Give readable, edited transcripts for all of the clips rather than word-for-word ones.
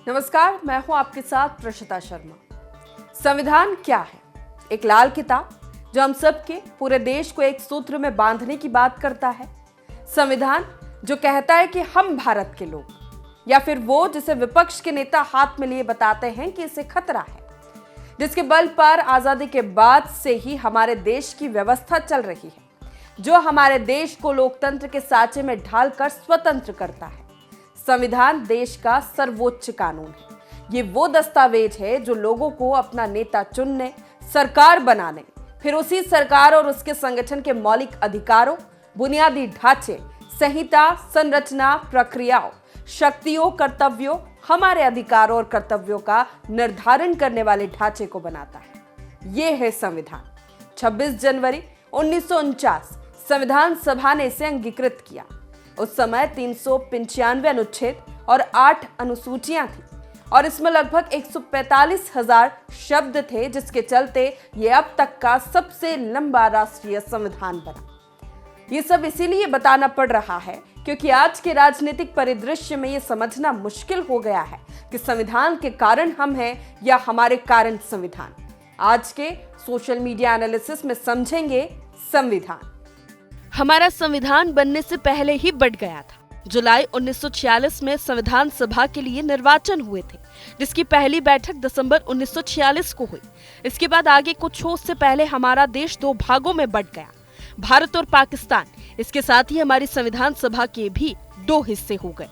नमस्कार, मैं हूं आपके साथ प्रशिता शर्मा। संविधान क्या है? एक लाल किताब जो हम सबके पूरे देश को एक सूत्र में बांधने की बात करता है। संविधान जो कहता है कि हम भारत के लोग, या फिर वो जिसे विपक्ष के नेता हाथ में लिए बताते हैं कि इसे खतरा है, जिसके बल पर आजादी के बाद से ही हमारे देश की व्यवस्था चल रही है, जो हमारे देश को लोकतंत्र के सांचे में ढालकर स्वतंत्र करता है। संविधान देश का सर्वोच्च कानून है। ये वो दस्तावेज है जो लोगों को अपना नेता चुनने, सरकार बनाने, फिर उसी सरकार और उसके संगठन के मौलिक अधिकारों, बुनियादी ढांचे, संहिता, संरचना, प्रक्रियाओं, शक्तियों, कर्तव्यों, हमारे अधिकारों और कर्तव्यों का निर्धारण करने वाले ढांचे को बनाता है। ये है संविधान। 26 जनवरी 1949 संविधान सभा ने इसे अंगीकृत किया। उस समय 395 अनुच्छेद और 8 अनुसूचियां थी और इसमें लगभग 145,000 शब्द थे, जिसके चलते ये अब तक का सबसे लंबा राष्ट्रीय संविधान बना। ये सब इसीलिए बताना पड़ रहा है क्योंकि आज के राजनीतिक परिदृश्य में ये समझना मुश्किल हो गया है कि संविधान के कारण हम हैं या हमारे कारण संविधान। आज के सोशल मीडिया एनालिसिस में समझेंगे संविधान। हमारा संविधान बनने से पहले ही बढ़ गया था। जुलाई 1946 में संविधान सभा के लिए निर्वाचन हुए थे, जिसकी पहली बैठक दिसंबर 1946 को हुई। इसके बाद आगे कुछ हो उससे पहले हमारा देश 2 भागों में बंट गया, भारत और पाकिस्तान। इसके साथ ही हमारी संविधान सभा के भी 2 हिस्से हो गए।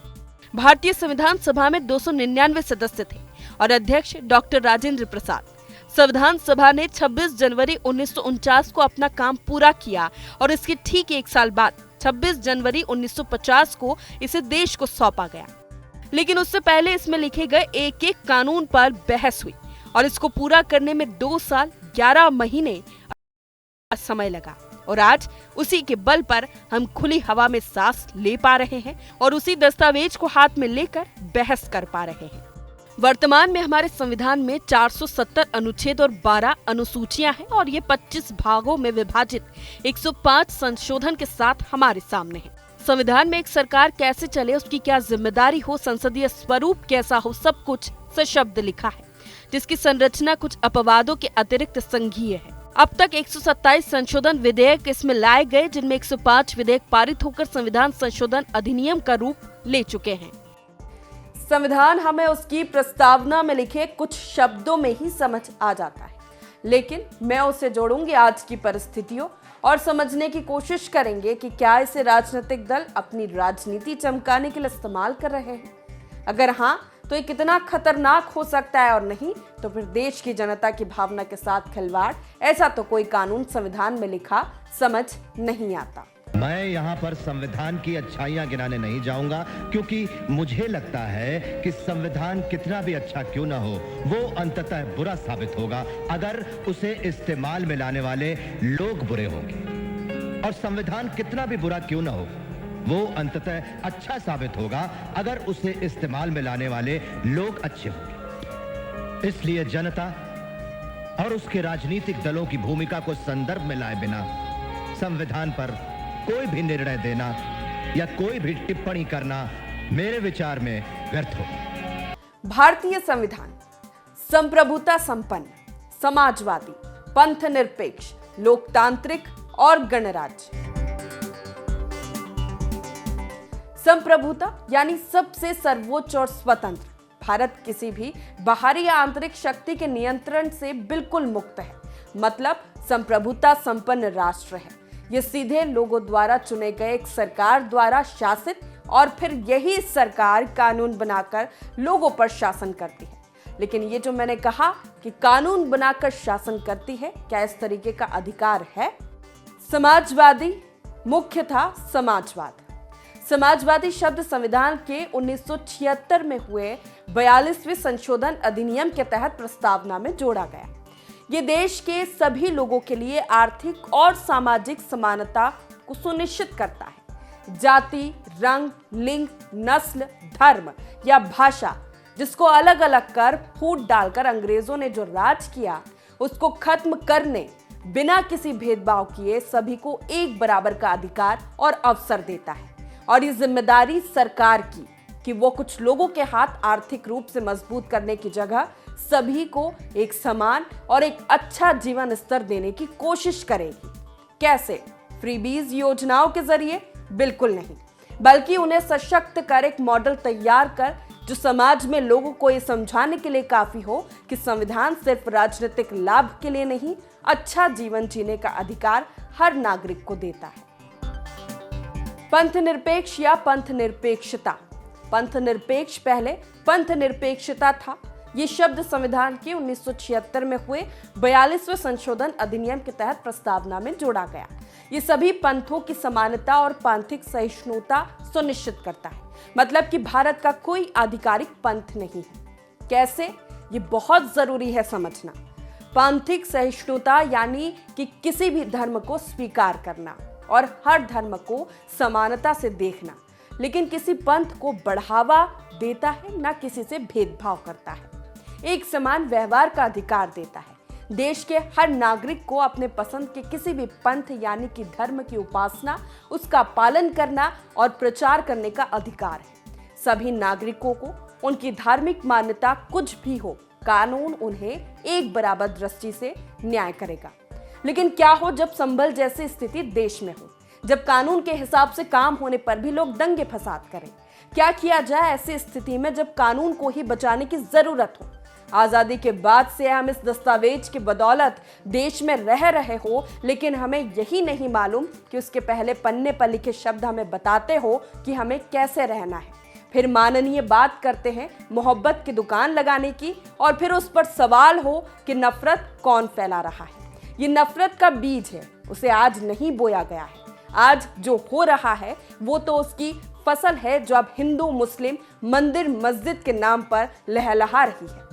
भारतीय संविधान सभा में 299 सदस्य थे और अध्यक्ष डॉक्टर राजेंद्र प्रसाद। संविधान सभा ने 26 जनवरी 1949 को अपना काम पूरा किया और इसके ठीक 1 साल बाद 26 जनवरी 1950 को इसे देश को सौंपा गया। लेकिन उससे पहले इसमें लिखे गए एक कानून पर बहस हुई और इसको पूरा करने में 2 साल 11 महीने समय लगा। और आज उसी के बल पर हम खुली हवा में सांस ले पा रहे हैं और उसी दस्तावेज को हाथ में लेकर बहस कर पा रहे हैं। वर्तमान में हमारे संविधान में 470 अनुच्छेद और 12 अनुसूचियां हैं और ये 25 भागों में विभाजित 105 संशोधन के साथ हमारे सामने है। संविधान में एक सरकार कैसे चले, उसकी क्या जिम्मेदारी हो, संसदीय स्वरूप कैसा हो, सब कुछ सशब्द लिखा है, जिसकी संरचना कुछ अपवादों के अतिरिक्त संघीय है। अब तक 127 संशोधन विधेयक इसमें लाए गए, जिनमें 105 विधेयक पारित होकर संविधान संशोधन अधिनियम का रूप ले चुके हैं। संविधान हमें उसकी प्रस्तावना में लिखे कुछ शब्दों में ही समझ आ जाता है, लेकिन मैं उसे जोड़ूंगी आज की परिस्थितियों और समझने की कोशिश करेंगे कि क्या इसे राजनीतिक दल अपनी राजनीति चमकाने के लिए इस्तेमाल कर रहे हैं। अगर हाँ, तो ये कितना खतरनाक हो सकता है, और नहीं तो फिर देश की जनता की भावना के साथ खिलवाड़। ऐसा तो कोई कानून संविधान में लिखा समझ नहीं आता। मैं यहाँ पर संविधान की अच्छाइयाँ गिनाने नहीं जाऊंगा, क्योंकि मुझे लगता है कि संविधान कितना भी अच्छा क्यों ना हो, वो अंततः बुरा साबित होगा अगर उसे इस्तेमाल में लाने वाले लोग बुरे होंगे। और संविधान कितना भी बुरा क्यों ना हो, वो अंततः अच्छा साबित होगा अगर उसे इस्तेमाल में लाने वाले लोग अच्छे होंगे। इसलिए जनता और उसके राजनीतिक दलों की भूमिका को संदर्भ में लाए बिना संविधान पर कोई भी निर्णय देना या कोई भी टिप्पणी करना मेरे विचार में व्यर्थ हो। भारतीय संविधान संप्रभुता संपन्न, समाजवादी, पंथ निरपेक्ष, लोकतांत्रिक और गणराज्य। संप्रभुता यानी सबसे सर्वोच्च और स्वतंत्र। भारत किसी भी बाहरी या आंतरिक शक्ति के नियंत्रण से बिल्कुल मुक्त है, मतलब संप्रभुता संपन्न राष्ट्र है। ये सीधे लोगों द्वारा चुने गए एक सरकार द्वारा शासित, और फिर यही सरकार कानून बनाकर लोगों पर शासन करती है। लेकिन ये जो मैंने कहा कि कानून बनाकर शासन करती है, क्या इस तरीके का अधिकार है? समाजवादी, मुख्य था समाजवाद। समाजवादी शब्द संविधान के 1976 में हुए 42वें संशोधन अधिनियम के तहत प्रस्तावना में जोड़ा गया। ये देश के सभी लोगों के लिए आर्थिक और सामाजिक समानता को सुनिश्चित करता है। जाति, रंग, लिंग, नस्ल, धर्म या भाषा, जिसको अलग अलग कर फूट डालकर अंग्रेजों ने जो राज किया, उसको खत्म करने, बिना किसी भेदभाव किए सभी को एक बराबर का अधिकार और अवसर देता है। और ये जिम्मेदारी सरकार की, कि वो कुछ लोगों के हाथ आर्थिक रूप से मजबूत करने की जगह सभी को एक समान और एक अच्छा जीवन स्तर देने की कोशिश करेगी। कैसे? फ्रीबीज योजनाओं के जरिए? बिल्कुल नहीं, बल्कि उन्हें सशक्त कर एक मॉडल तैयार कर जो समाज में लोगों को ये समझाने के लिए काफी हो कि संविधान सिर्फ राजनीतिक लाभ के लिए नहीं, अच्छा जीवन जीने का अधिकार हर नागरिक को देता है। पंथ निरपेक्ष या पंथ निरपेक्षता। पंथ निरपेक्ष पहले पंथ निरपेक्षता था। ये शब्द संविधान के 1976 में हुए 42वें संशोधन अधिनियम के तहत प्रस्तावना में जोड़ा गया। ये सभी पंथों की समानता और पांथिक सहिष्णुता सुनिश्चित करता है, मतलब कि भारत का कोई आधिकारिक पंथ नहीं है। कैसे? ये बहुत जरूरी है समझना। पांथिक सहिष्णुता यानी कि किसी भी धर्म को स्वीकार करना और हर धर्म को समानता से देखना, लेकिन किसी पंथ को बढ़ावा देता है, ना किसी से भेदभाव करता है। एक समान व्यवहार का अधिकार देता है। देश के हर नागरिक को अपने पसंद के किसी भी पंथ यानी कि धर्म की उपासना, उसका पालन करना और प्रचार करने का अधिकार है। सभी नागरिकों को उनकी धार्मिक मान्यता कुछ भी हो, कानून उन्हें एक बराबर दृष्टि से न्याय करेगा। लेकिन क्या हो जब संभल जैसी स्थिति देश में हो, जब कानून के हिसाब से काम होने पर भी लोग दंगे फसाद करें? क्या किया जाए ऐसी स्थिति में जब कानून को ही बचाने की जरूरत हो? आजादी के बाद से हम इस दस्तावेज की बदौलत देश में रह रहे हो, लेकिन हमें यही नहीं मालूम कि उसके पहले पन्ने पर लिखे शब्द हमें बताते हो कि हमें कैसे रहना है। फिर माननीय बात करते हैं मोहब्बत की दुकान लगाने की, और फिर उस पर सवाल हो कि नफरत कौन फैला रहा है। ये नफरत का बीज है, उसे आज नहीं बोया गया है। आज जो हो रहा है वो तो उसकी फसल है जो अब हिंदू मुस्लिम मंदिर मस्जिद के नाम पर लहलहा रही है।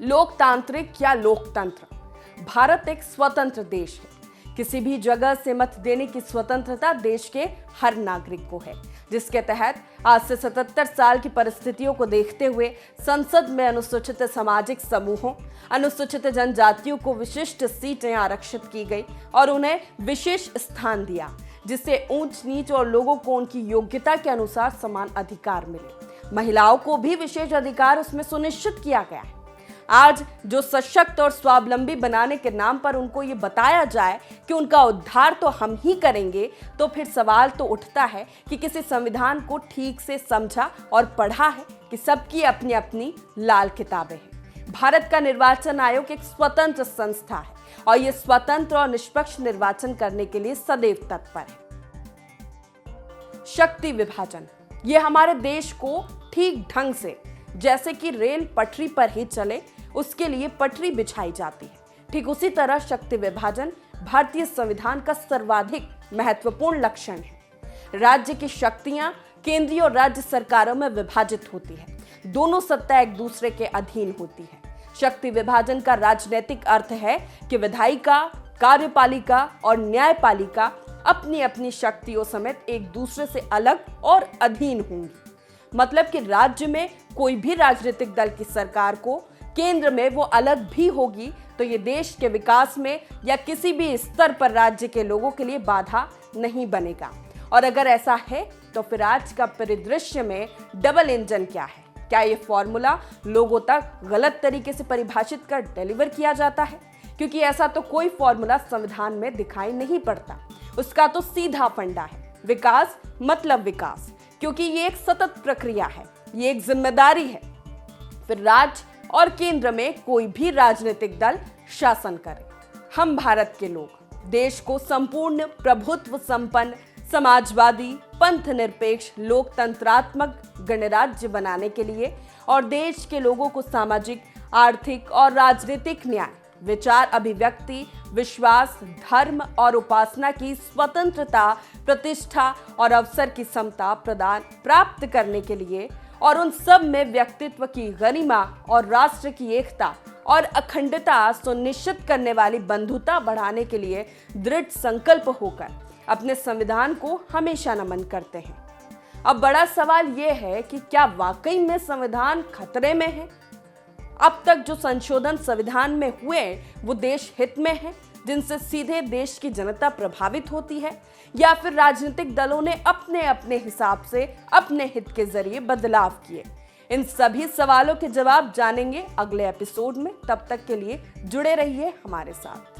लोकतांत्रिक या लोकतंत्र। भारत एक स्वतंत्र देश है। किसी भी जगह से मत देने की स्वतंत्रता देश के हर नागरिक को है, जिसके तहत आज से 77 साल की परिस्थितियों को देखते हुए संसद में अनुसूचित सामाजिक समूहों, अनुसूचित जनजातियों को विशिष्ट सीटें आरक्षित की गई और उन्हें विशेष स्थान दिया, जिससे ऊंच नीच और लोगों को उनकी योग्यता के अनुसार समान अधिकार मिले। महिलाओं को भी विशेष अधिकार उसमें सुनिश्चित किया गया है। आज जो सशक्त और स्वावलंबी बनाने के नाम पर उनको ये बताया जाए कि उनका उद्धार तो हम ही करेंगे, तो फिर सवाल तो उठता है कि किसी संविधान को ठीक से समझा और पढ़ा है कि सबकी अपनी अपनी लाल किताबें हैं। भारत का निर्वाचन आयोग एक स्वतंत्र संस्था है और ये स्वतंत्र और निष्पक्ष निर्वाचन करने के लिए सदैव तत्पर है। शक्ति विभाजन। ये हमारे देश को ठीक ढंग से, जैसे कि रेल पटरी पर ही चले उसके लिए पटरी बिछाई जाती है, ठीक उसी तरह शक्ति विभाजन भारतीय संविधान का सर्वाधिक महत्वपूर्ण लक्षण है। राज्य की शक्तियां केंद्रीय और राज्य सरकारों में विभाजित होती है। दोनों सत्ता एक दूसरे के अधीन होती है। शक्ति विभाजन का राजनीतिक अर्थ है कि विधायिका, कार्यपालिका और न्यायपालिका अपनी अपनी शक्तियों समेत एक दूसरे से अलग और अधीन होंगी। मतलब कि राज्य में कोई भी राजनीतिक दल की सरकार को केंद्र में वो अलग भी होगी तो ये देश के विकास में या किसी भी स्तर पर राज्य के लोगों के लिए बाधा नहीं बनेगा। और अगर ऐसा है तो फिर आज का परिदृश्य में डबल इंजन क्या है? क्या ये फॉर्मूला लोगों तक गलत तरीके से परिभाषित कर डिलीवर किया जाता है? क्योंकि ऐसा तो कोई फॉर्मूला संविधान में दिखाई नहीं पड़ता। उसका तो सीधा फंडा है, विकास मतलब विकास, क्योंकि ये एक सतत प्रक्रिया है, ये एक जिम्मेदारी है। फिर राज्य और केंद्र में कोई भी राजनीतिक दल शासन करे। हम भारत के लोग देश को संपूर्ण प्रभुत्व संपन्न समाजवादी पंथ निरपेक्ष लोकतंत्रात्मक गणराज्य बनाने के लिए और देश के लोगों को सामाजिक, आर्थिक और राजनीतिक न्याय, विचार अभिव्यक्ति, विश्वास, धर्म और उपासना की स्वतंत्रता, प्रतिष्ठा और अवसर की समता प्रदान प्राप्त करने के लिए और उन सब में व्यक्तित्व की गरिमा और राष्ट्र की एकता और अखंडता सुनिश्चित करने वाली बंधुता बढ़ाने के लिए दृढ़ संकल्प होकर अपने संविधान को हमेशा नमन करते हैं। अब बड़ा सवाल यह है कि क्या वाकई में संविधान खतरे में है? अब तक जो संशोधन संविधान में हुए वो देश हित में है, जिनसे सीधे देश की जनता प्रभावित होती है, या फिर राजनीतिक दलों ने अपने अपने हिसाब से अपने हित के जरिए बदलाव किए? इन सभी सवालों के जवाब जानेंगे अगले एपिसोड में। तब तक के लिए जुड़े रहिए हमारे साथ।